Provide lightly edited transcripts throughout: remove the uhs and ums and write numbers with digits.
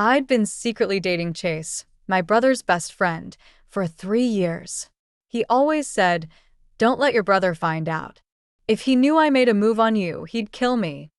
I'd been secretly dating Chase, my brother's best friend, for 3 years. He always said, "Don't let your brother find out. If he knew I made a move on you, he'd kill me."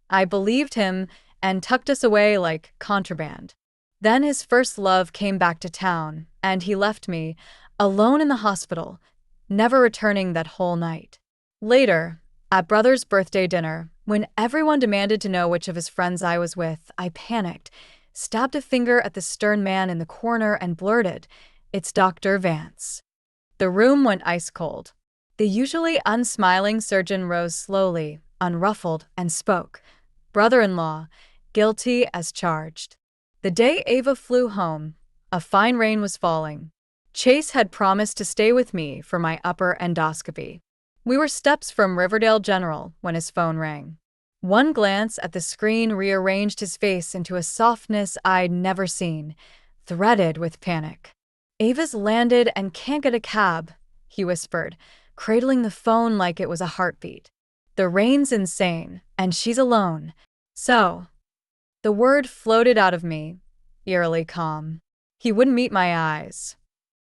I believed him and tucked us away like contraband. Then his first love came back to town, and he left me, alone in the hospital, never returning that whole night. Later, at brother's birthday dinner, when everyone demanded to know which of his friends I was with, I panicked, stabbed a finger at the stern man in the corner, and blurted, "It's Dr. Vance." The room went ice cold. The usually unsmiling surgeon rose slowly, unruffled, and spoke. "Brother-in-law, guilty as charged." The day Ava flew home, a fine rain was falling. Chase had promised to stay with me for my upper endoscopy. We were steps from Riverdale General when his phone rang. One glance at the screen rearranged his face into a softness I'd never seen, threaded with panic. "Ava's landed and can't get a cab," he whispered, cradling the phone like it was a heartbeat. "The rain's insane, and she's alone. So." The word floated out of me, eerily calm. He wouldn't meet my eyes.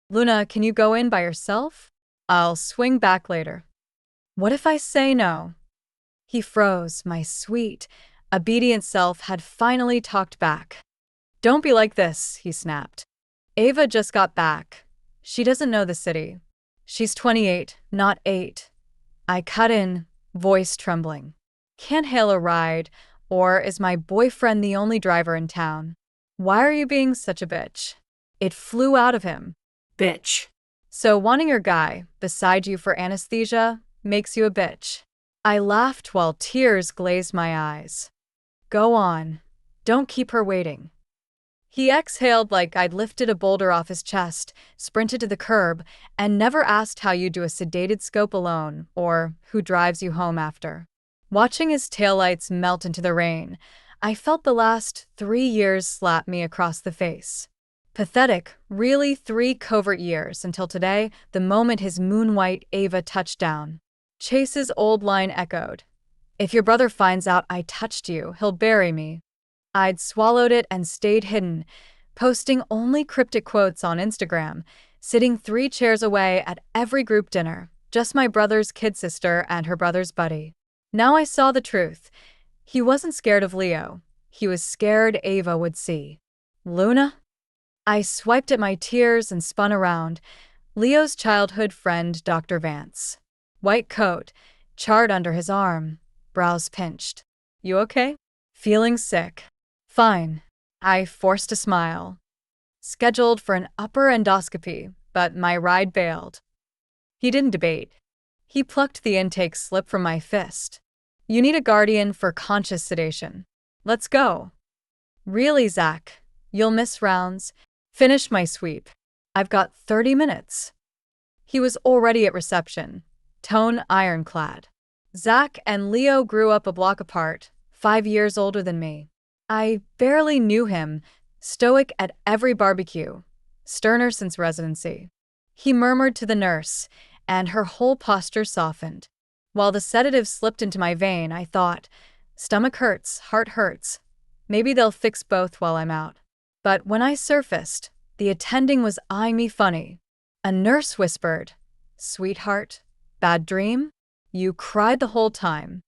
"Luna, can you go in by yourself? I'll swing back later." "What if I say no?" He froze. My sweet, obedient self had finally talked back. "Don't be like this," he snapped. "Ava just got back. She doesn't know the city. She's 28, not 8. I cut in, voice trembling. "Can't hail a ride, or is my boyfriend the only driver in town? Why are you being such a bitch?" It flew out of him. "Bitch. So wanting your guy beside you for anesthesia makes you a bitch." I laughed while tears glazed my eyes. "Go on. Don't keep her waiting." He exhaled like I'd lifted a boulder off his chest, sprinted to the curb, and never asked how you do a sedated scope alone or who drives you home after. Watching his taillights melt into the rain, I felt the last 3 years slap me across the face. Pathetic, really 3 covert years until today, the moment his moon-white Ava touched down. Chase's old line echoed. "If your brother finds out I touched you, he'll bury me." I'd swallowed it and stayed hidden, posting only cryptic quotes on Instagram, sitting 3 chairs away at every group dinner, just my brother's kid sister and her brother's buddy. Now I saw the truth. He wasn't scared of Leo. He was scared Ava would see. "Luna?" I swiped at my tears and spun around. Leo's childhood friend, Dr. Vance. White coat, charred under his arm, brows pinched. "You okay?" "Feeling sick." "Fine." I forced a smile. Scheduled for an upper endoscopy, but my ride bailed. He didn't debate. He plucked the intake slip from my fist. "You need a guardian for conscious sedation. Let's go." "Really, Zach? You'll miss rounds. Finish my sweep. I've got 30 minutes. He was already at reception, tone ironclad. Zach and Leo grew up a block apart, 5 years older than me. I barely knew him, stoic at every barbecue, sterner since residency. He murmured to the nurse, and her whole posture softened. While the sedative slipped into my vein, I thought, stomach hurts, heart hurts. Maybe they'll fix both while I'm out. But when I surfaced, the attending was eyeing me funny. A nurse whispered, "Sweetheart, bad dream? You cried the whole time."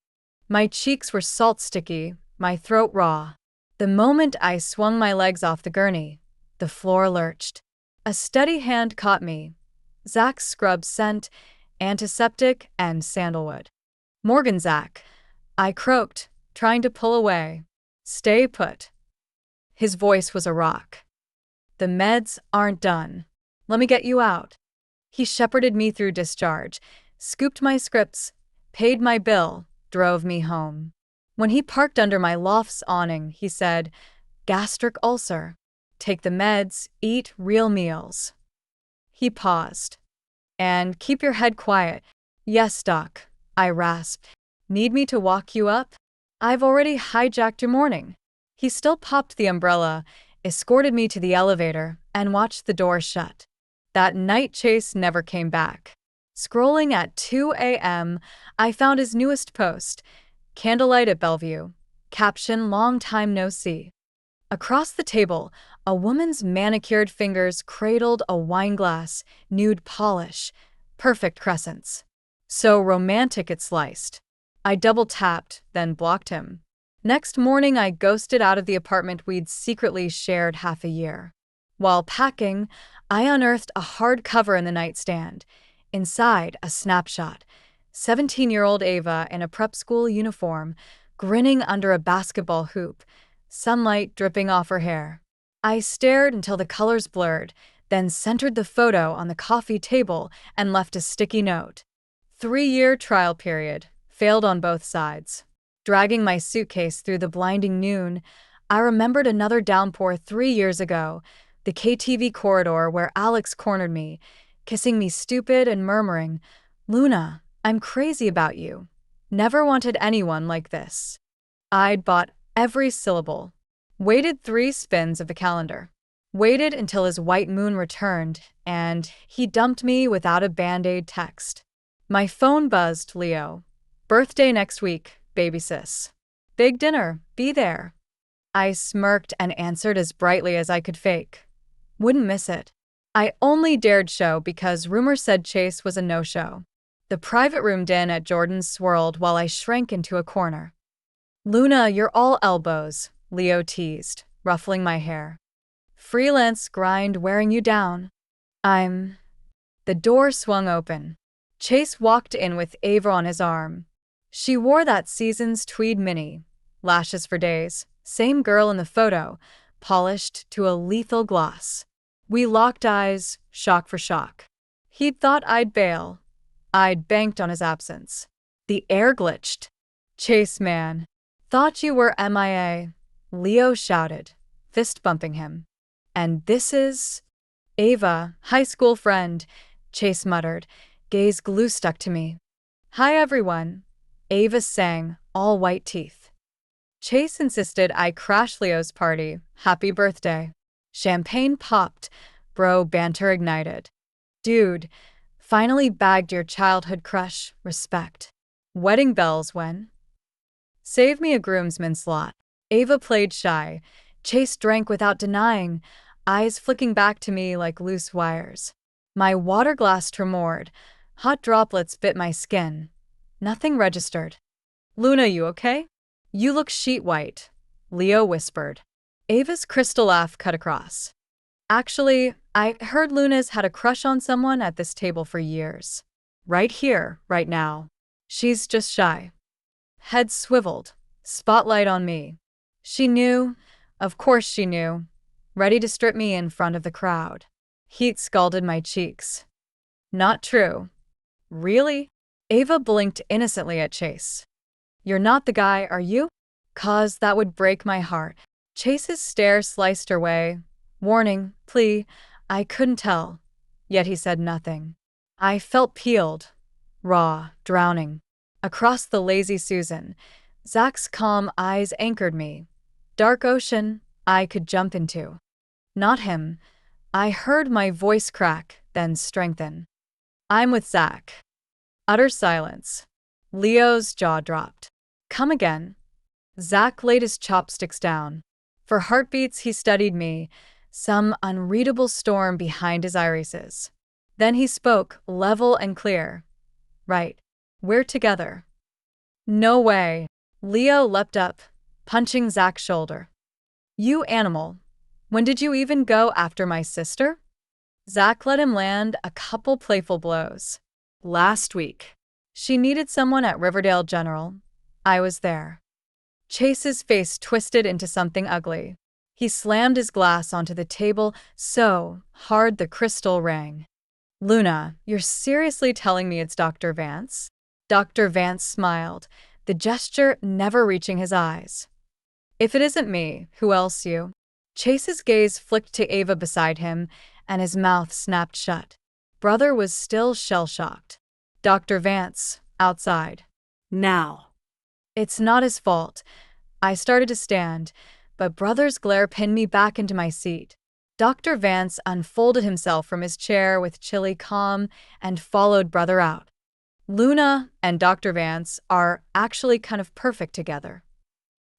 My cheeks were salt sticky, my throat raw. The moment I swung my legs off the gurney, the floor lurched. A steady hand caught me. Zach's scrub scent, antiseptic, and sandalwood. "Morgan, Zach." I croaked, trying to pull away. "Stay put." His voice was a rock. "The meds aren't done. Let me get you out." He shepherded me through discharge, scooped my scripts, paid my bill, drove me home. When he parked under my loft's awning, he said, "Gastric ulcer. Take the meds, eat real meals." He paused. "And keep your head quiet." "Yes, doc," I rasped. "Need me to walk you up?" "I've already hijacked your morning." He still popped the umbrella, escorted me to the elevator, and watched the door shut. That night Chase never came back. Scrolling at 2 a.m., I found his newest post, "Candlelight at Bellevue." Caption, "Long time no see." Across the table, a woman's manicured fingers cradled a wineglass, nude polish, perfect crescents. So romantic it sliced. I double-tapped, then blocked him. Next morning, I ghosted out of the apartment we'd secretly shared half a year. While packing, I unearthed a hardcover in the nightstand. Inside, a snapshot. 17-year-old Ava in a prep school uniform, grinning under a basketball hoop, sunlight dripping off her hair. I stared until the colors blurred, then centered the photo on the coffee table and left a sticky note. 3-year trial period. Failed on both sides. Dragging my suitcase through the blinding noon, I remembered another downpour 3 years ago, the KTV corridor where Alex cornered me, kissing me stupid and murmuring, "Luna, I'm crazy about you. Never wanted anyone like this." I'd bought every syllable. Waited 3 spins of the calendar. Waited until his white moon returned, and he dumped me without a Band-Aid text. My phone buzzed, Leo. "Birthday next week, baby sis. Big dinner, be there." I smirked and answered as brightly as I could fake. Wouldn't miss it. I only dared show because rumor said Chase was a no-show. The private room din at Jordan's swirled while I shrank into a corner. "Luna, you're all elbows," Leo teased, ruffling my hair. "Freelance grind wearing you down." The door swung open. Chase walked in with Ava on his arm. She wore that season's tweed mini, lashes for days, same girl in the photo, polished to a lethal gloss. We locked eyes, shock for shock. He'd thought I'd bail. I'd banked on his absence. The air glitched. "Chase, man. Thought you were MIA, Leo shouted, fist bumping him. "And this is—" "Ava, high school friend," Chase muttered, gaze glue stuck to me. "Hi everyone," Ava sang, all white teeth. Chase insisted I crash Leo's party. Happy birthday. Champagne popped, bro banter ignited. "Dude, finally bagged your childhood crush, respect. Wedding bells when?" "Save me a groomsman slot." Ava played shy. Chase drank without denying, eyes flicking back to me like loose wires. My water glass tremored. Hot droplets bit my skin. Nothing registered. "Luna, you okay? You look sheet white," Leo whispered. Ava's crystal laugh cut across. "Actually, I heard Luna's had a crush on someone at this table for years. Right here, right now. She's just shy." Head swiveled. Spotlight on me. She knew. Of course she knew. Ready to strip me in front of the crowd. Heat scalded my cheeks. "Not true." "Really?" Ava blinked innocently at Chase. "You're not the guy, are you?" "'Cause that would break my heart." Chase's stare sliced her way. Warning, plea, I couldn't tell. Yet he said nothing. I felt peeled. Raw, drowning. Across the lazy Susan, Zach's calm eyes anchored me. Dark ocean I could jump into. Not him. I heard my voice crack, then strengthen. "I'm with Zach." Utter silence. Leo's jaw dropped. "Come again." Zach laid his chopsticks down. For heartbeats he studied me, some unreadable storm behind his irises. Then he spoke, level and clear. "Right. We're together." "No way." Leo leapt up, punching Zach's shoulder. "You animal. When did you even go after my sister?" Zach let him land a couple playful blows. "Last week. She needed someone at Riverdale General. I was there." Chase's face twisted into something ugly. He slammed his glass onto the table so hard the crystal rang. "Luna, you're seriously telling me it's Dr. Vance?" Dr. Vance smiled, the gesture never reaching his eyes. "If it isn't me, who else you?" Chase's gaze flicked to Ava beside him, and his mouth snapped shut. Brother was still shell-shocked. "Dr. Vance, outside. Now." It's not his fault. I started to stand, but Brother's glare pinned me back into my seat. Dr. Vance unfolded himself from his chair with chilly calm and followed Brother out. "Luna and Dr. Vance are actually kind of perfect together."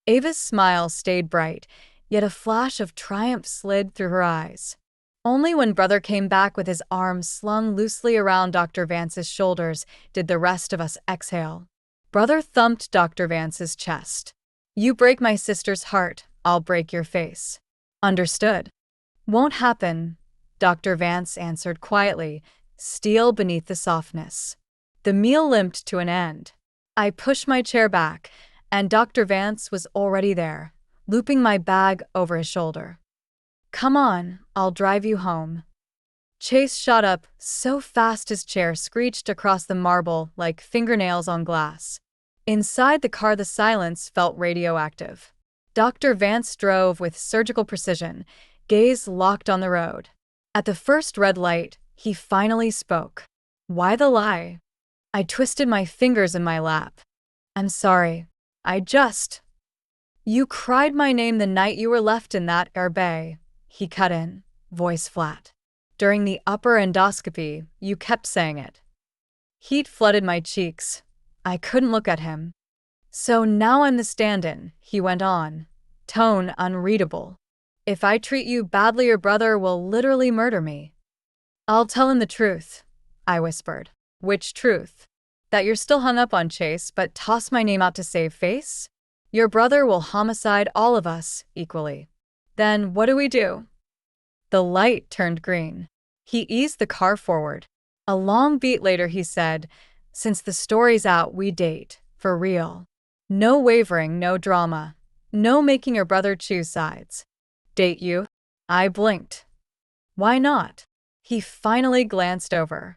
Ava's smile stayed bright, yet a flash of triumph slid through her eyes. Only when brother came back with his arms slung loosely around Dr. Vance's shoulders did the rest of us exhale. Brother thumped Dr. Vance's chest. "You break my sister's heart, I'll break your face." "Understood." "Won't happen," Dr. Vance answered quietly, steel beneath the softness. The meal limped to an end. I pushed my chair back, and Dr. Vance was already there, looping my bag over his shoulder. "Come on, I'll drive you home." Chase shot up so fast his chair screeched across the marble like fingernails on glass. Inside the car, the silence felt radioactive. Dr. Vance drove with surgical precision, gaze locked on the road. At the first red light, he finally spoke. "Why the lie?" I twisted my fingers in my lap. "I'm sorry. You cried my name the night you were left in that air bay," he cut in, voice flat. "During the upper endoscopy, you kept saying it." Heat flooded my cheeks. I couldn't look at him. "So now I'm the stand-in," he went on, tone unreadable. "If I treat you badly, your brother will literally murder me." "I'll tell him the truth," I whispered. "Which truth? That you're still hung up on Chase but toss my name out to save face? Your brother will homicide all of us equally. Then what do we do?" The light turned green. He eased the car forward. A long beat later he said, "Since the story's out, we date. For real. No wavering, no drama. No making your brother choose sides." "Date you?" I blinked. "Why not?" He finally glanced over.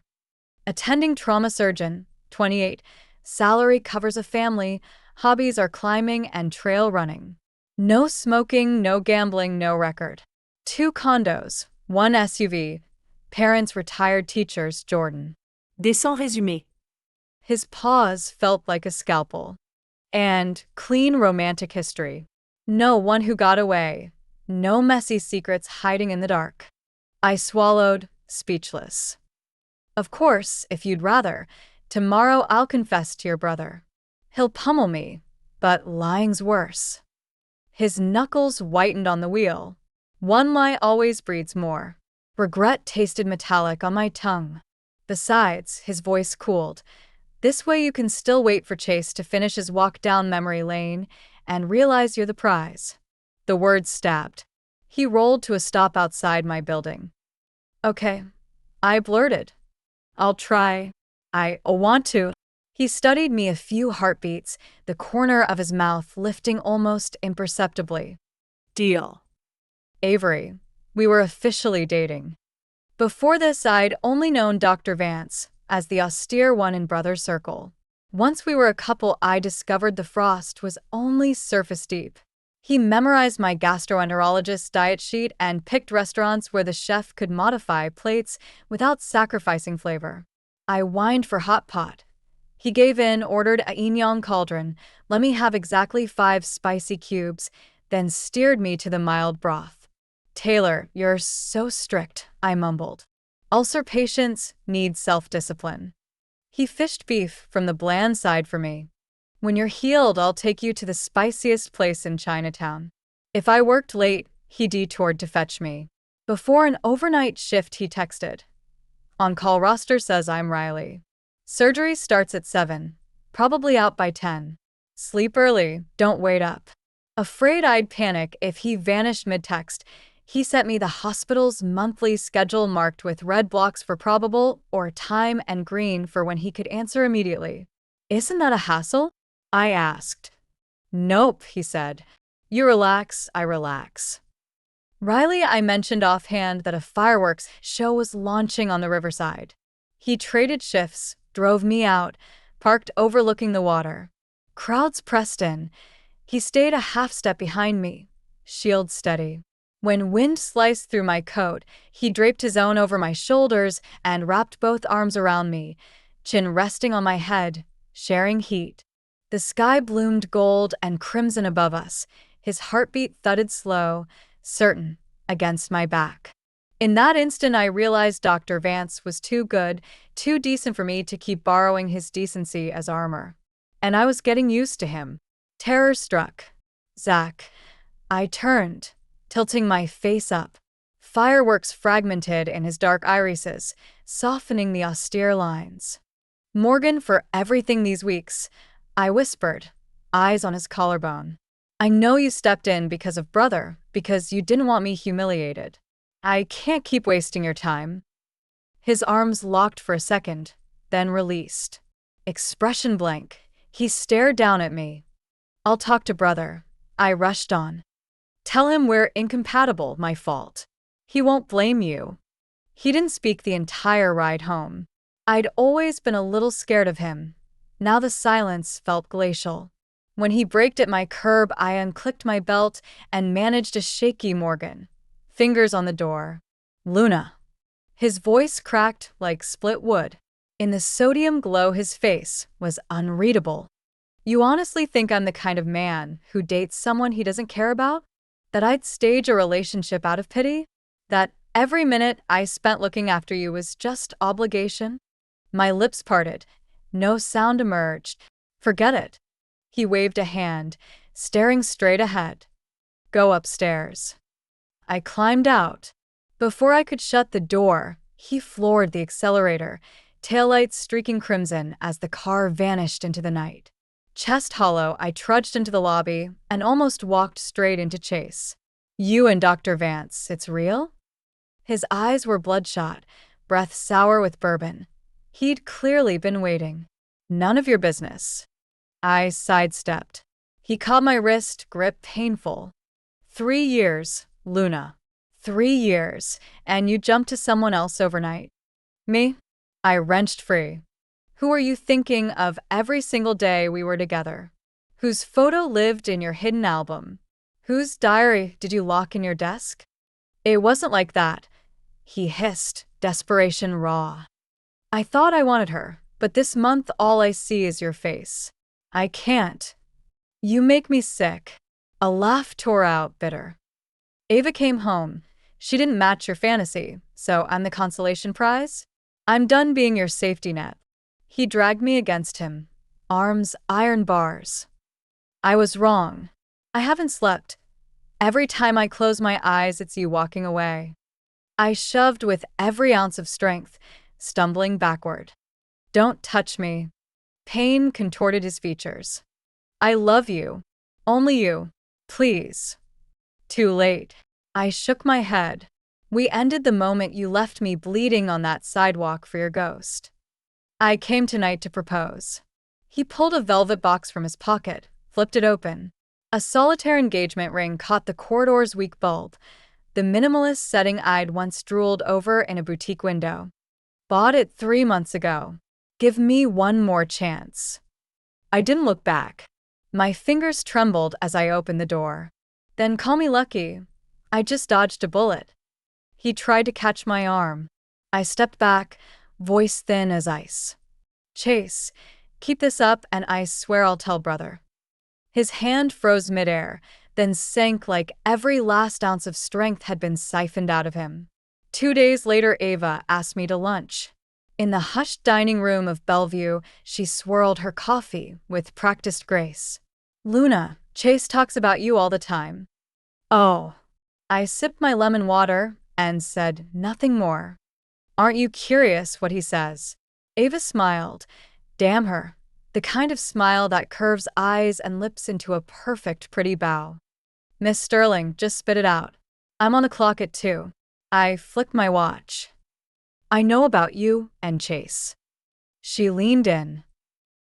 "Attending trauma surgeon, 28, salary covers a family, hobbies are climbing and trail running. No smoking, no gambling, no record. 2 condos, 1 SUV, parents retired teachers, Jordan." Descends résumé. His pause felt like a scalpel. "And clean romantic history. No one who got away. No messy secrets hiding in the dark." I swallowed, speechless. "Of course, if you'd rather, tomorrow I'll confess to your brother. He'll pummel me, but lying's worse." His knuckles whitened on the wheel. One lie always breeds more. Regret tasted metallic on my tongue. Besides, his voice cooled. "This way you can still wait for Chase to finish his walk down memory lane and realize you're the prize." The words stabbed. He rolled to a stop outside my building. "Okay," I blurted. "I'll try. I want to." He studied me a few heartbeats, the corner of his mouth lifting almost imperceptibly. Deal. Avery, we were officially dating. Before this, I'd only known Dr. Vance as the austere one in brother circle. Once we were a couple, I discovered the frost was only surface deep. He memorized my gastroenterologist's diet sheet and picked restaurants where the chef could modify plates without sacrificing flavor. I whined for hot pot. He gave in, ordered a yin cauldron, let me have exactly 5 spicy cubes, then steered me to the mild broth. "Taylor, you're so strict," I mumbled. "Ulcer patients need self-discipline." He fished beef from the bland side for me. "When you're healed, I'll take you to the spiciest place in Chinatown." If I worked late, he detoured to fetch me. Before an overnight shift, he texted, "On-call roster says I'm Riley. Surgery starts at 7, probably out by 10. Sleep early, don't wait up." Afraid I'd panic if he vanished mid-text, he sent me the hospital's monthly schedule marked with red blocks for probable or time and green for when he could answer immediately. "Isn't that a hassle?" I asked. "Nope," he said. "You relax, I relax." Riley, I mentioned offhand that a fireworks show was launching on the riverside. He traded shifts, drove me out, parked overlooking the water. Crowds pressed in. He stayed a half step behind me, shield steady. When wind sliced through my coat, he draped his own over my shoulders and wrapped both arms around me, chin resting on my head, sharing heat. The sky bloomed gold and crimson above us. His heartbeat thudded slow, certain, against my back. In that instant, I realized Dr. Vance was too good, too decent for me to keep borrowing his decency as armor. And I was getting used to him. Terror struck. "Zach." I turned, tilting my face up. Fireworks fragmented in his dark irises, softening the austere lines. "Morgan, for everything these weeks," I whispered, eyes on his collarbone. "I know you stepped in because of brother, because you didn't want me humiliated. I can't keep wasting your time." His arms locked for a second, then released. Expression blank, he stared down at me. "I'll talk to brother," I rushed on. "Tell him we're incompatible, my fault. He won't blame you." He didn't speak the entire ride home. I'd always been a little scared of him. Now the silence felt glacial. When he braked at my curb, I unclicked my belt and managed a shaky Morgan. Fingers on the door. "Luna." His voice cracked like split wood. In the sodium glow, his face was unreadable. "You honestly think I'm the kind of man who dates someone he doesn't care about? That I'd stage a relationship out of pity? That every minute I spent looking after you was just obligation?" My lips parted. No sound emerged. "Forget it." He waved a hand, staring straight ahead. "Go upstairs." I climbed out. Before I could shut the door, he floored the accelerator, taillights streaking crimson as the car vanished into the night. Chest hollow, I trudged into the lobby and almost walked straight into Chase. "You and Dr. Vance, it's real?" His eyes were bloodshot, breath sour with bourbon. He'd clearly been waiting. "None of your business." I sidestepped. He caught my wrist, grip painful. 3 years, Luna. 3 years, and you jumped to someone else overnight. "Me?" I wrenched free. "Who are you thinking of every single day we were together? Whose photo lived in your hidden album? Whose diary did you lock in your desk?" "It wasn't like that," he hissed, desperation raw. "I thought I wanted her, but this month all I see is your face. I can't. You make me sick." A laugh tore out, bitter. "Ava came home. She didn't match your fantasy, so I'm the consolation prize? I'm done being your safety net." He dragged me against him, arms iron bars. "I was wrong. I haven't slept. Every time I close my eyes, it's you walking away." I shoved with every ounce of strength, stumbling backward. "Don't touch me." Pain contorted his features. "I love you. Only you. Please." "Too late." I shook my head. "We ended the moment you left me bleeding on that sidewalk for your ghost. I came tonight to propose." He pulled a velvet box from his pocket, flipped it open. A solitaire engagement ring caught the corridor's weak bulb, the minimalist setting I'd once drooled over in a boutique window. "Bought it 3 months ago. Give me one more chance." I didn't look back. My fingers trembled as I opened the door. "Then call me lucky. I just dodged a bullet." He tried to catch my arm. I stepped back, voice thin as ice. "Chase, keep this up and I swear I'll tell brother." His hand froze midair, then sank like every last ounce of strength had been siphoned out of him. 2 days later, Ava asked me to lunch. In the hushed dining room of Bellevue, she swirled her coffee with practiced grace. "Luna, Chase talks about you all the time." "Oh." I sipped my lemon water and said nothing more. "Aren't you curious what he says?" Ava smiled. Damn her. The kind of smile that curves eyes and lips into a perfect pretty bow. "Miss Sterling, just spit it out. I'm on the clock at 2. I flicked my watch. "I know about you and Chase." She leaned in.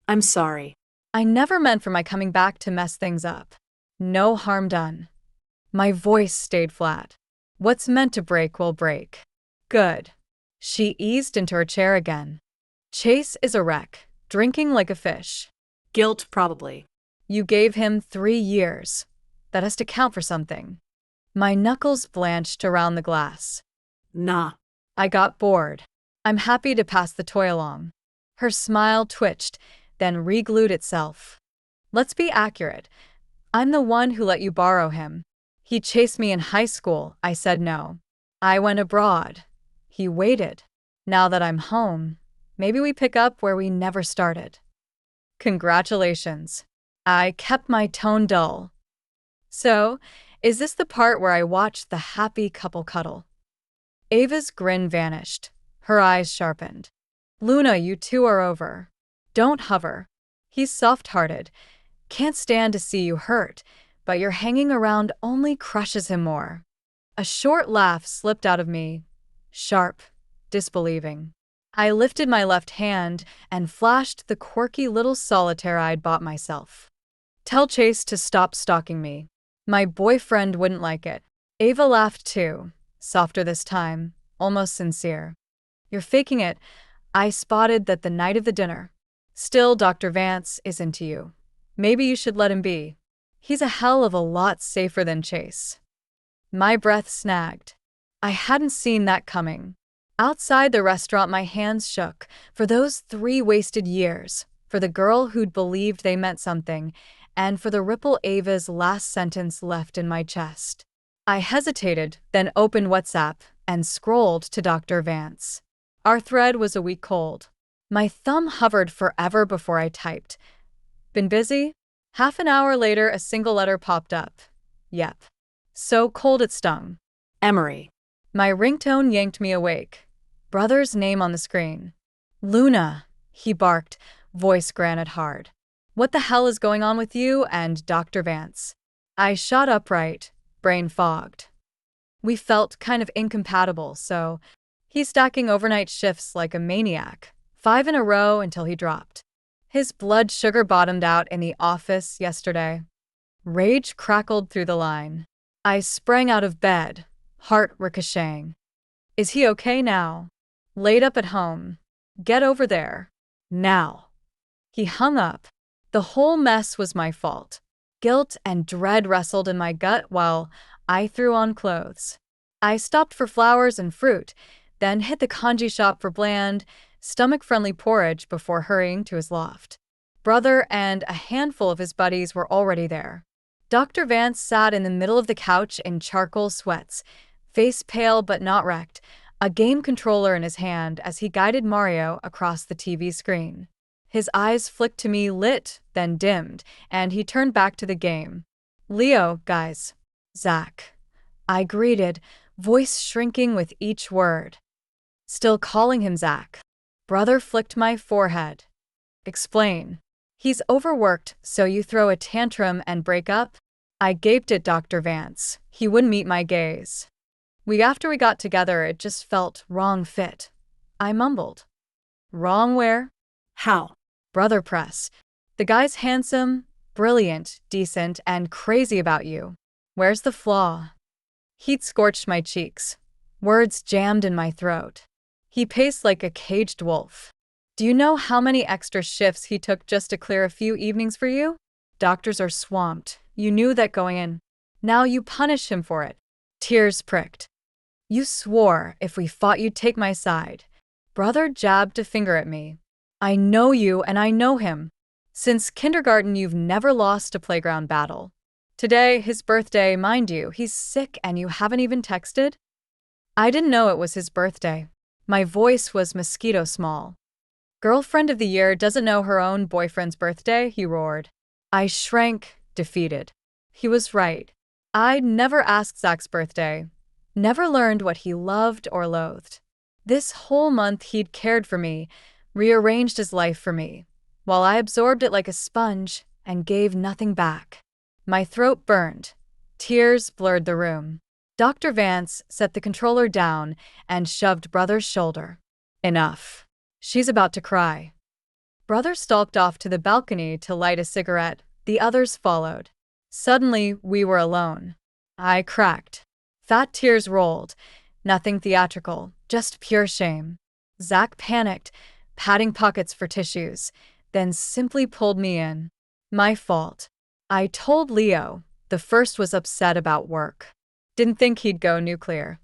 I'm sorry. I never meant for my coming back to mess things up. No harm done. My voice stayed flat. "What's meant to break will break." "Good." She eased into her chair again. "Chase is a wreck, drinking like a fish." Guilt, probably. "You gave him 3 years. That has to count for something." My knuckles blanched around the glass. Nah. I got bored. "I'm happy to pass the toy along." Her smile twitched, then re-glued itself. "Let's be accurate. I'm the one who let you borrow him. He chased me in high school. I said no. I went abroad. He waited. Now that I'm home, maybe we pick up where we never started." "Congratulations." I kept my tone dull. "So, Is this the part where I watch the happy couple cuddle? Ava's grin vanished. Her eyes sharpened. Luna, you two are over. Don't hover. He's soft-hearted. Can't stand to see you hurt, but your hanging around only crushes him more. A short laugh slipped out of me, sharp, disbelieving. I lifted my left hand and flashed the quirky little solitaire I'd bought myself. Tell Chase to stop stalking me. My boyfriend wouldn't like it. Ava laughed too, softer this time, almost sincere. You're faking it. I spotted that the night of the dinner. Still, Dr. Vance is into you. Maybe you should let him be. He's a hell of a lot safer than Chase. My breath snagged. I hadn't seen that coming. Outside the restaurant, my hands shook. For those 3 wasted years, for the girl who'd believed they meant something, and for the ripple Ava's last sentence left in my chest. I hesitated, then opened WhatsApp and scrolled to Dr. Vance. Our thread was a week cold. My thumb hovered forever before I typed. Been busy? Half an hour later, a single letter popped up. Yep. So cold it stung. Emery. My ringtone yanked me awake. Brother's name on the screen. Luna, he barked, voice granite hard. What the hell is going on with you and Dr. Vance? I shot upright, brain fogged. We felt kind of incompatible, so he's stacking overnight shifts like a maniac, 5 in a row until he dropped. His blood sugar bottomed out in the office yesterday. Rage crackled through the line. I sprang out of bed, heart ricocheting. Is he okay now? Laid up at home. Get over there. Now. He hung up. The whole mess was my fault. Guilt and dread wrestled in my gut while I threw on clothes. I stopped for flowers and fruit, then hit the kanji shop for bland, stomach-friendly porridge before hurrying to his loft. Brother and a handful of his buddies were already there. Dr. Vance sat in the middle of the couch in charcoal sweats, face pale but not wrecked, a game controller in his hand as he guided Mario across the TV screen. His eyes flicked to me, lit, then dimmed, and he turned back to the game. Leo, guys. Zach. I greeted, voice shrinking with each word. Still calling him Zach. Brother flicked my forehead. Explain. He's overworked, so you throw a tantrum and break up? I gaped at Dr. Vance. He wouldn't meet my gaze. After we got together, it just felt wrong fit. I mumbled. Wrong where? How? Brother press. The guy's handsome, brilliant, decent, and crazy about you. Where's the flaw? Heat scorched my cheeks. Words jammed in my throat. He paced like a caged wolf. Do you know how many extra shifts he took just to clear a few evenings for you? Doctors are swamped. You knew that going in. Now you punish him for it. Tears pricked. You swore if we fought you'd take my side. Brother jabbed a finger at me. I know you and I know him. Since kindergarten you've never lost a playground battle. Today, his birthday, mind you, he's sick and you haven't even texted? I didn't know it was his birthday. My voice was mosquito small. Girlfriend of the year doesn't know her own boyfriend's birthday, he roared. I shrank, defeated. He was right. I'd never asked Zach's birthday. Never learned what he loved or loathed. This whole month he'd cared for me, rearranged his life for me, while I absorbed it like a sponge and gave nothing back. My throat burned. Tears blurred the room. Dr. Vance set the controller down and shoved Brother's shoulder. Enough. She's about to cry. Brother stalked off to the balcony to light a cigarette. The others followed. Suddenly, we were alone. I cracked. Fat tears rolled. Nothing theatrical, just pure shame. Zach panicked, patting pockets for tissues, then simply pulled me in. My fault. I told Leo. The first was upset about work. Didn't think he'd go nuclear.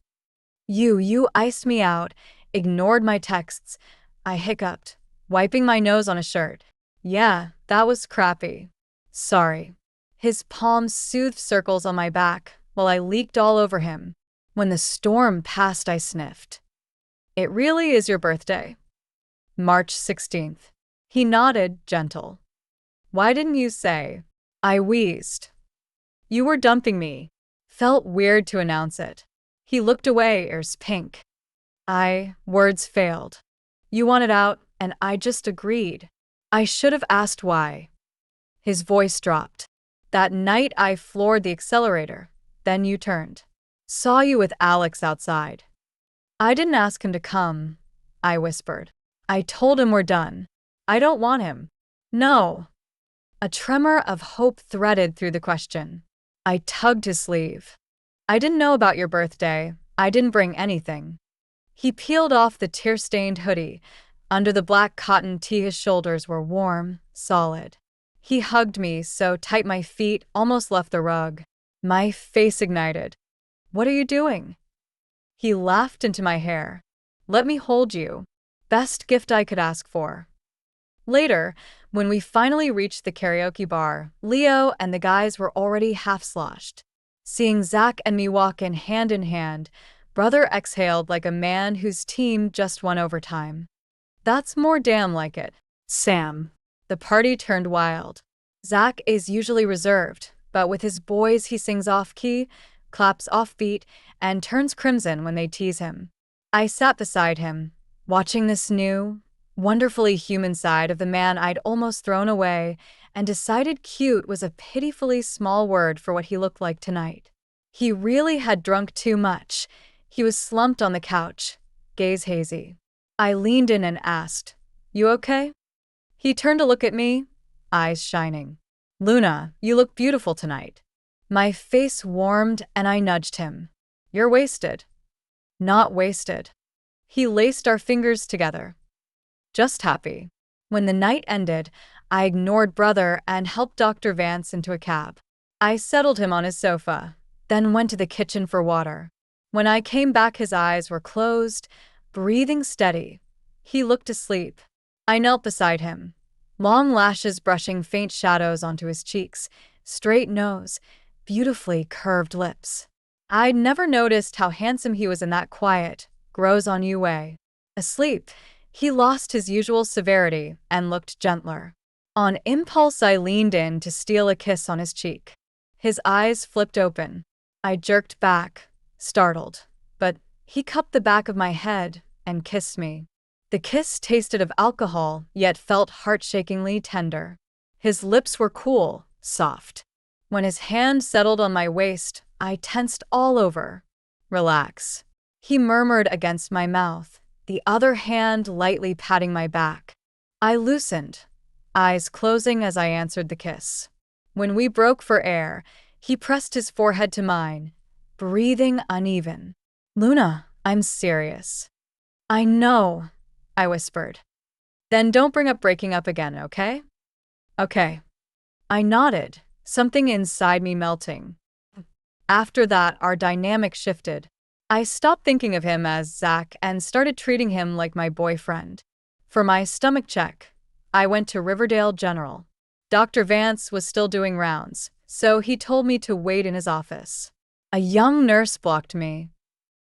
You iced me out, ignored my texts. I hiccuped, wiping my nose on a shirt. Yeah, that was crappy. Sorry. His palms soothed circles on my back while I leaked all over him. When the storm passed, I sniffed. It really is your birthday. March 16th. He nodded, gentle. Why didn't you say? I wheezed. You were dumping me. Felt weird to announce it. He looked away, ears pink. Words failed. You wanted out, and I just agreed. I should have asked why. His voice dropped. That night I floored the accelerator. Then you turned. Saw you with Alex outside. I didn't ask him to come, I whispered. I told him we're done. I don't want him. No. A tremor of hope threaded through the question. I tugged his sleeve. I didn't know about your birthday. I didn't bring anything. He peeled off the tear-stained hoodie. Under the black cotton tee his shoulders were warm, solid. He hugged me so tight my feet almost left the rug. My face ignited. What are you doing? He laughed into my hair. Let me hold you. Best gift I could ask for. Later, when we finally reached the karaoke bar, Leo and the guys were already half-sloshed. Seeing Zach and me walk in hand, brother exhaled like a man whose team just won overtime. That's more damn like it. Sam. The party turned wild. Zach is usually reserved, but with his boys he sings off-key, claps off-beat, and turns crimson when they tease him. I sat beside him, watching this new, wonderfully human side of the man I'd almost thrown away, and decided cute was a pitifully small word for what he looked like tonight. He really had drunk too much. He was slumped on the couch, gaze hazy. I leaned in and asked, "You okay?" He turned to look at me, eyes shining. "Luna, you look beautiful tonight." My face warmed and I nudged him. "You're wasted." "Not wasted." He laced our fingers together. "Just happy." When the night ended, I ignored brother and helped Dr. Vance into a cab. I settled him on his sofa, then went to the kitchen for water. When I came back, his eyes were closed, breathing steady. He looked asleep. I knelt beside him, long lashes brushing faint shadows onto his cheeks, straight nose, beautifully curved lips. I'd never noticed how handsome he was in that quiet, grows-on-you way. Asleep, he lost his usual severity and looked gentler. On impulse, I leaned in to steal a kiss on his cheek. His eyes flipped open. I jerked back, startled, but he cupped the back of my head and kissed me. The kiss tasted of alcohol, yet felt heart-shakingly tender. His lips were cool, soft. When his hand settled on my waist, I tensed all over. "Relax," he murmured against my mouth, the other hand lightly patting my back. I loosened, eyes closing as I answered the kiss. When we broke for air, he pressed his forehead to mine, breathing uneven. "Luna, I'm serious." "I know," I whispered. "Then don't bring up breaking up again, okay?" "Okay." I nodded, something inside me melting. After that, our dynamic shifted. I stopped thinking of him as Zach and started treating him like my boyfriend. For my stomach check, I went to Riverdale General. Dr. Vance was still doing rounds, so he told me to wait in his office. A young nurse blocked me.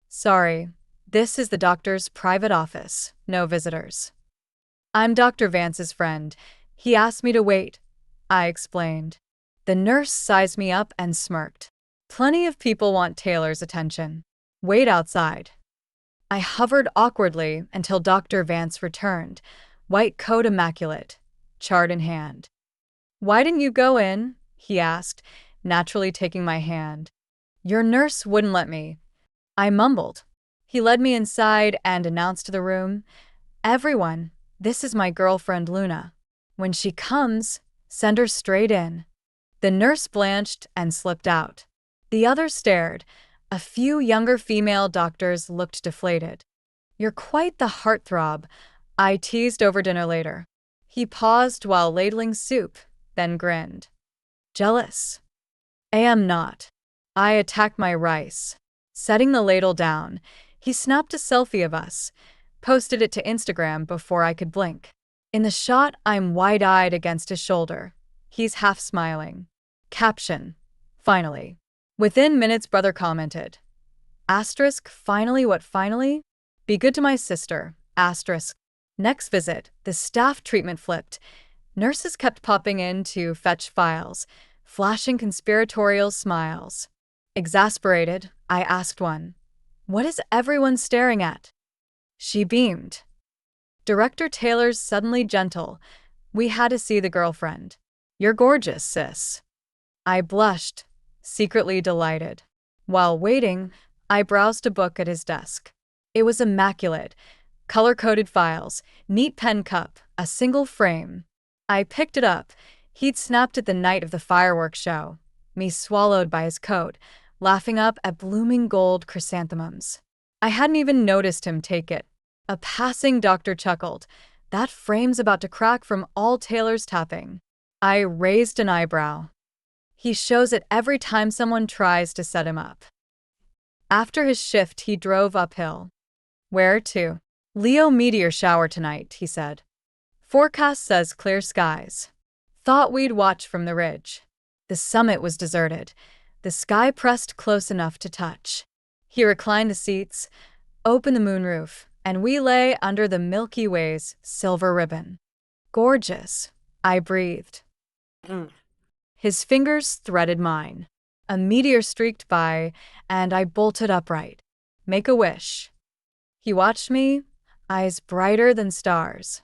"Sorry, this is the doctor's private office, no visitors." "I'm Dr. Vance's friend. He asked me to wait," I explained. The nurse sized me up and smirked. "Plenty of people want Taylor's attention. Wait outside." I hovered awkwardly until Dr. Vance returned, white coat immaculate, chart in hand. "Why didn't you go in?" he asked, naturally taking my hand. "Your nurse wouldn't let me," I mumbled. He led me inside and announced to the room, "Everyone, this is my girlfriend Luna. When she comes, send her straight in." The nurse blanched and slipped out. The others stared. A few younger female doctors looked deflated. "You're quite the heartthrob," I teased over dinner later. He paused while ladling soup, then grinned. "Jealous?" "I am not." I attacked my rice. Setting the ladle down, he snapped a selfie of us, posted it to Instagram before I could blink. In the shot, I'm wide-eyed against his shoulder. He's half smiling. Caption: "Finally." Within minutes, brother commented, "Finally what finally? Be good to my sister, asterisk." Next visit, the staff treatment flipped. Nurses kept popping in to fetch files, flashing conspiratorial smiles. Exasperated, I asked one, "What is everyone staring at?" She beamed. Director Taylor's suddenly gentle. "We had to see the girlfriend. You're gorgeous, sis." I blushed, secretly delighted. While waiting, I browsed a book at his desk. It was immaculate. Color-coded files, neat pen cup, a single frame. I picked it up. He'd snapped it the night of the fireworks show. Me swallowed by his coat, laughing up at blooming gold chrysanthemums. I hadn't even noticed him take it. A passing doctor chuckled. "That frame's about to crack from all Taylor's tapping." I raised an eyebrow. "He shows it every time someone tries to set him up." After his shift, he drove uphill. "Where to?" "Leo meteor shower tonight," he said. "Forecast says clear skies." Thought we'd watch from the ridge. The summit was deserted. The sky pressed close enough to touch. He reclined the seats, opened the moonroof, and we lay under the Milky Way's silver ribbon. "Gorgeous," I breathed. His fingers threaded mine. A meteor streaked by, and I bolted upright. "Make a wish." He watched me, eyes brighter than stars.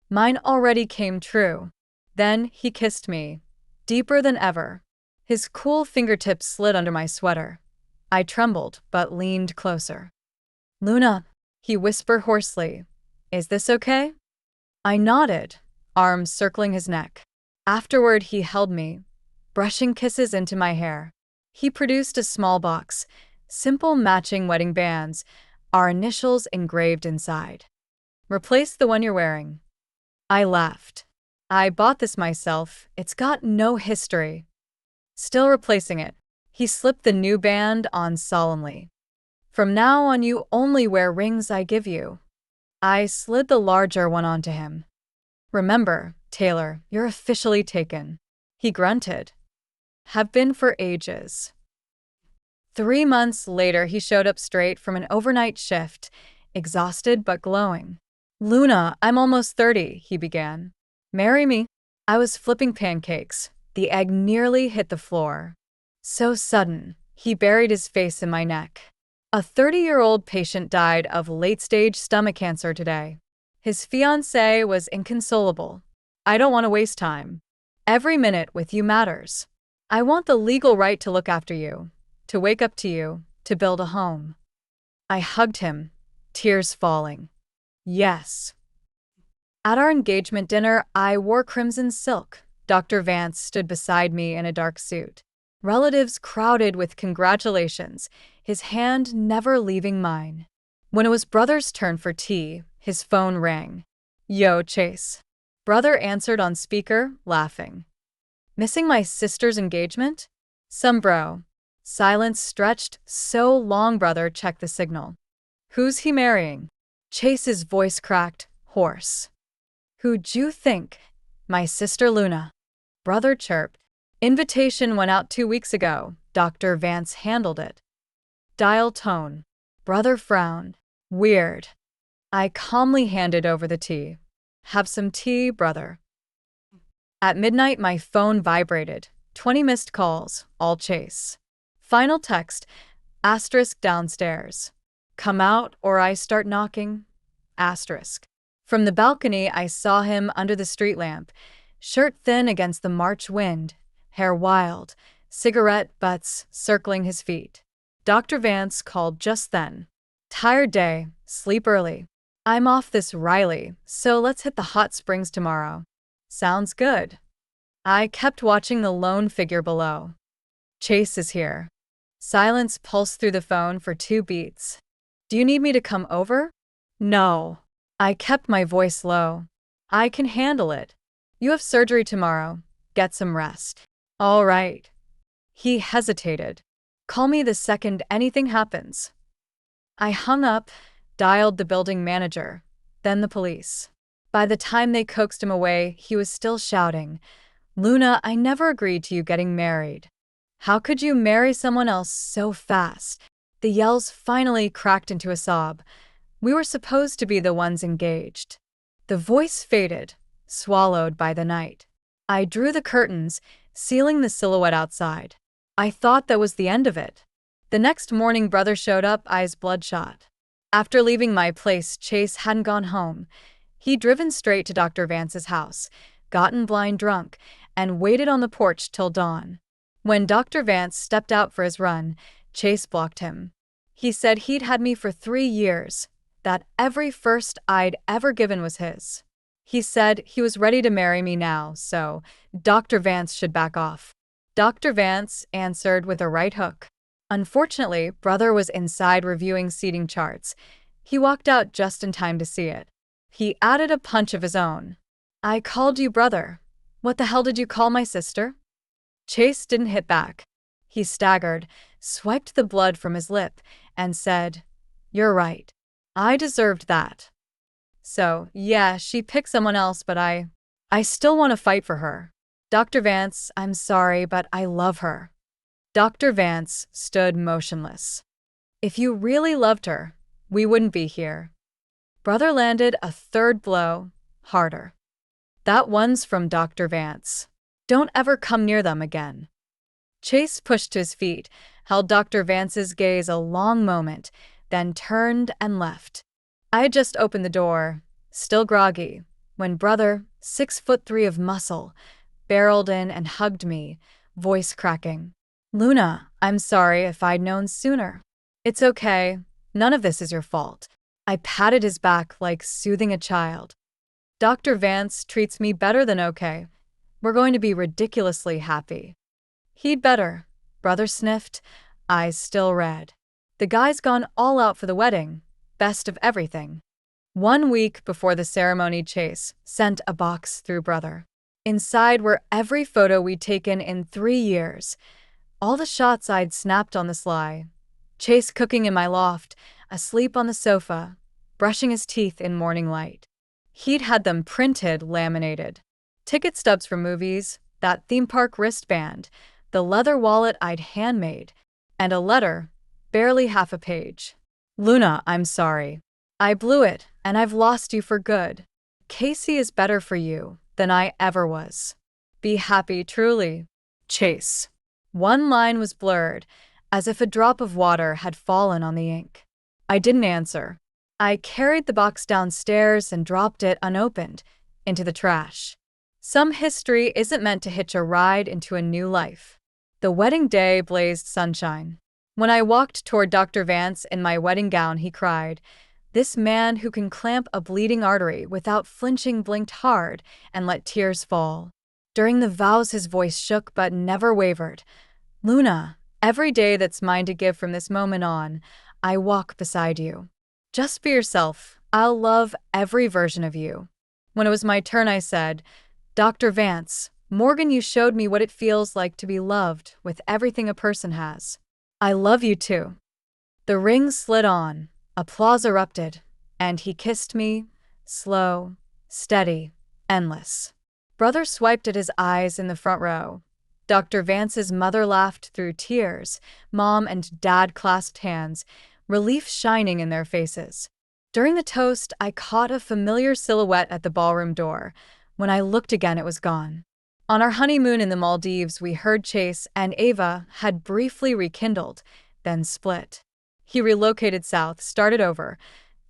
Mine already came true. Then he kissed me, deeper than ever. His cool fingertips slid under my sweater. I trembled, but leaned closer. "Luna," he whispered hoarsely, "is this okay?" I nodded, arms circling his neck. Afterward, he held me, brushing kisses into my hair. He produced a small box, simple matching wedding bands, our initials engraved inside. "Replace the one you're wearing." I laughed. "I bought this myself. It's got no history." Still replacing it, he slipped the new band on solemnly. "From now on, you only wear rings I give you." I slid the larger one onto him. "Remember, Taylor, you're officially taken." He grunted. "Have been for ages." 3 months later, he showed up straight from an overnight shift, exhausted but glowing. "Luna, I'm almost 30, he began. "Marry me?" I was flipping pancakes. The egg nearly hit the floor. So sudden, he buried his face in my neck. "A 30-year-old patient died of late-stage stomach cancer today. His fiancée was inconsolable. I don't want to waste time. Every minute with you matters. I want the legal right to look after you, to wake up to you, to build a home." I hugged him, tears falling. Yes. At our engagement dinner, I wore crimson silk. Dr. Vance stood beside me in a dark suit. Relatives crowded with congratulations, his hand never leaving mine. When it was Brother's turn for tea, his phone rang. "Yo, Chase." Brother answered on speaker, laughing. "Missing my sister's engagement?" "Some bro." Silence stretched so long Brother checked the signal. "Who's he marrying?" Chase's voice cracked, hoarse. "Who'd you think?" "My sister Luna." Brother chirped. "Invitation went out 2 weeks ago. Dr. Vance handled it." Dial tone. Brother frowned. "Weird." I calmly handed over the tea. "Have some tea, brother." At midnight, my phone vibrated. 20 missed calls, all Chase. Final text, asterisk downstairs. "Come out or I start knocking." Asterisk. From the balcony, I saw him under the street lamp, shirt thin against the March wind, hair wild, cigarette butts circling his feet. Dr. Vance called just then. "Tired day, sleep early. I'm off this Riley, so let's hit the hot springs tomorrow." "Sounds good." I kept watching the lone figure below. "Chase is here." Silence pulsed through the phone for 2 beats. "Do you need me to come over?" "No." I kept my voice low. "I can handle it. You have surgery tomorrow. Get some rest." "All right." He hesitated. "Call me the second anything happens." I hung up, dialed the building manager, then the police. By the time they coaxed him away, he was still shouting, "Luna, I never agreed to you getting married. How could you marry someone else so fast?" The yells finally cracked into a sob. We were supposed to be the ones engaged. The voice faded, swallowed by the night. I drew the curtains, sealing the silhouette outside. I thought that was the end of it. The next morning, brother showed up, eyes bloodshot. After leaving my place, Chase hadn't gone home. He'd driven straight to Dr. Vance's house, gotten blind drunk, and waited on the porch till dawn. When Dr. Vance stepped out for his run, Chase blocked him. He said he'd had me for 3 years, that every first I'd ever given was his. He said he was ready to marry me now, so Dr. Vance should back off. Dr. Vance answered with a right hook. Unfortunately, brother was inside reviewing seating charts. He walked out just in time to see it. He added a punch of his own. I called you brother. What the hell did you call my sister? Chase didn't hit back. He staggered, swiped the blood from his lip, and said, You're right. I deserved that. So, yeah, she picked someone else, but I still want to fight for her. Dr. Vance, I'm sorry, but I love her. Dr. Vance stood motionless. If you really loved her, we wouldn't be here. Brother landed a third blow, harder. That one's from Dr. Vance. Don't ever come near them again. Chase pushed to his feet, held Dr. Vance's gaze a long moment, then turned and left. I had just opened the door, still groggy, when brother, 6'3" of muscle, barreled in and hugged me, voice cracking. Luna, I'm sorry if I'd known sooner. It's okay. None of this is your fault. I patted his back like soothing a child. Dr. Vance treats me better than okay. We're going to be ridiculously happy. He'd better, brother sniffed, eyes still red. The guy's gone all out for the wedding, best of everything. 1 week before the ceremony, Chase sent a box through brother. Inside were every photo we'd taken in 3 years. All the shots I'd snapped on the sly. Chase cooking in my loft, asleep on the sofa, brushing his teeth in morning light. He'd had them printed, laminated. Ticket stubs for movies, that theme park wristband, the leather wallet I'd handmade, and a letter, barely half a page. Luna, I'm sorry. I blew it, and I've lost you for good. Casey is better for you than I ever was. Be happy, truly. Chase. One line was blurred, as if a drop of water had fallen on the ink. I didn't answer. I carried the box downstairs and dropped it unopened into the trash. Some history isn't meant to hitch a ride into a new life. The wedding day blazed sunshine. When I walked toward Dr. Vance in my wedding gown, he cried, This man who can clamp a bleeding artery without flinching blinked hard and let tears fall. During the vows, his voice shook but never wavered. Luna, every day that's mine to give from this moment on, I walk beside you. Just be yourself. I'll love every version of you. When it was my turn, I said, Dr. Vance, Morgan, you showed me what it feels like to be loved with everything a person has. I love you too. The ring slid on, applause erupted, and he kissed me, slow, steady, endless. Brother swiped at his eyes in the front row. Dr. Vance's mother laughed through tears. Mom and Dad clasped hands, relief shining in their faces. During the toast, I caught a familiar silhouette at the ballroom door. When I looked again, it was gone. On our honeymoon in the Maldives, we heard Chase and Ava had briefly rekindled, then split. He relocated south, started over.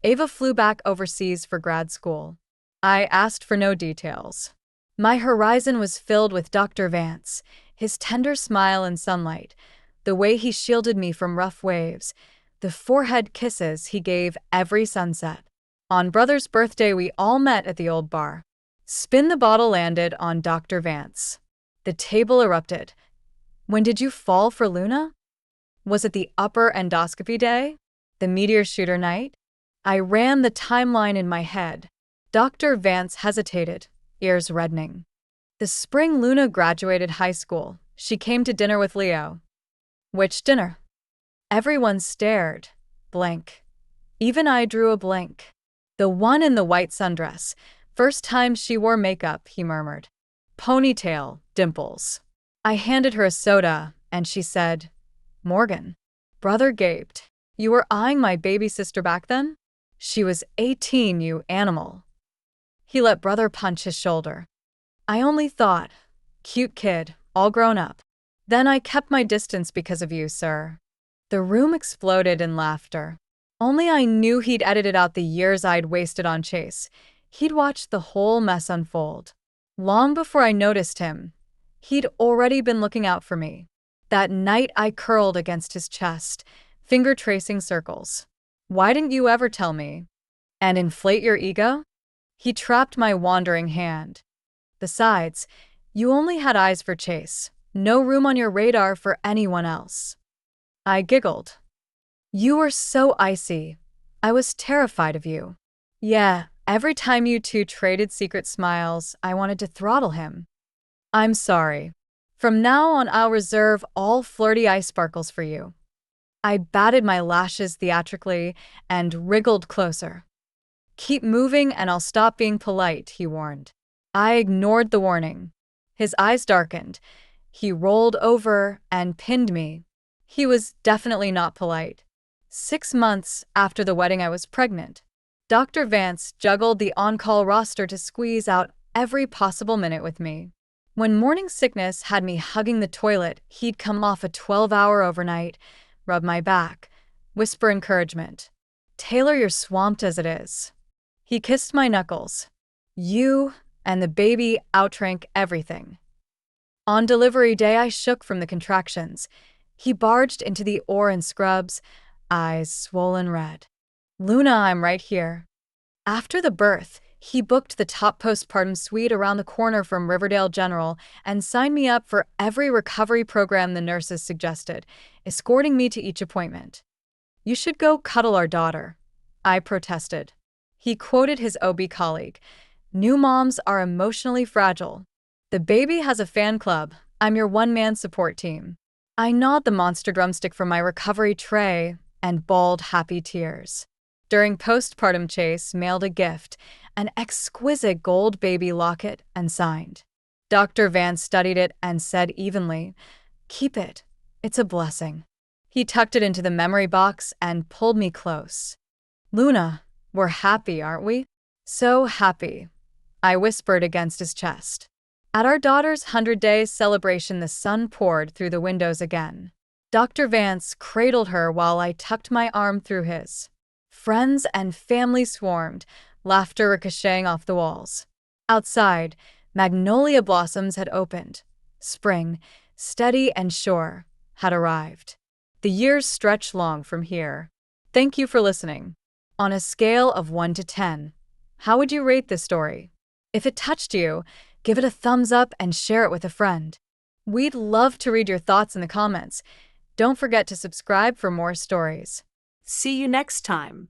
Ava flew back overseas for grad school. I asked for no details. My horizon was filled with Dr. Vance, his tender smile and sunlight, the way he shielded me from rough waves, the forehead kisses he gave every sunset. On brother's birthday, we all met at the old bar. Spin the bottle landed on Dr. Vance. The table erupted. When did you fall for Luna? Was it the upper endoscopy day? The meteor shooter night? I ran the timeline in my head. Dr. Vance hesitated, ears reddening. The spring Luna graduated high school. She came to dinner with Leo. Which dinner? Everyone stared, blank. Even I drew a blank. The one in the white sundress. First time she wore makeup, he murmured. Ponytail, dimples. I handed her a soda, and she said, Morgan. Brother gaped. You were eyeing my baby sister back then? She was 18, you animal. He let brother punch his shoulder. I only thought, cute kid, all grown up. Then I kept my distance because of you, sir. The room exploded in laughter. Only I knew he'd edited out the years I'd wasted on Chase. He'd watched the whole mess unfold. Long before I noticed him, he'd already been looking out for me. That night I curled against his chest, finger tracing circles. Why didn't you ever tell me? And inflate your ego? He trapped my wandering hand. Besides, you only had eyes for Chase, no room on your radar for anyone else. I giggled. You were so icy. I was terrified of you. Yeah, every time you two traded secret smiles, I wanted to throttle him. I'm sorry. From now on, I'll reserve all flirty eye sparkles for you. I batted my lashes theatrically and wriggled closer. Keep moving and I'll stop being polite, he warned. I ignored the warning. His eyes darkened. He rolled over and pinned me. He was definitely not polite. 6 months after the wedding, I was pregnant. Dr. Vance juggled the on-call roster to squeeze out every possible minute with me. When morning sickness had me hugging the toilet, he'd come off a 12-hour overnight, rub my back, whisper encouragement. Taylor, you're swamped as it is. He kissed my knuckles. You and the baby outrank everything. On delivery day, I shook from the contractions. He barged into the OR and scrubs, eyes swollen red. Luna, I'm right here. After the birth, he booked the top postpartum suite around the corner from Riverdale General and signed me up for every recovery program the nurses suggested, escorting me to each appointment. You should go cuddle our daughter, I protested. He quoted his OB colleague, new moms are emotionally fragile. The baby has a fan club. I'm your one-man support team. I gnawed the monster drumstick from my recovery tray and bawled happy tears. During postpartum, Chase mailed a gift, an exquisite gold baby locket, and signed. Dr. Vance studied it and said evenly, keep it. It's a blessing. He tucked it into the memory box and pulled me close. Luna, we're happy, aren't we? So happy, I whispered against his chest. At our daughter's 100-day celebration, the sun poured through the windows again. Dr. Vance cradled her while I tucked my arm through his. Friends and family swarmed, laughter ricocheting off the walls. Outside, magnolia blossoms had opened. Spring, steady and sure, had arrived. The years stretch long from here. Thank you for listening. On a scale of 1 to 10, how would you rate this story? If it touched you, give it a thumbs up and share it with a friend. We'd love to read your thoughts in the comments. Don't forget to subscribe for more stories. See you next time.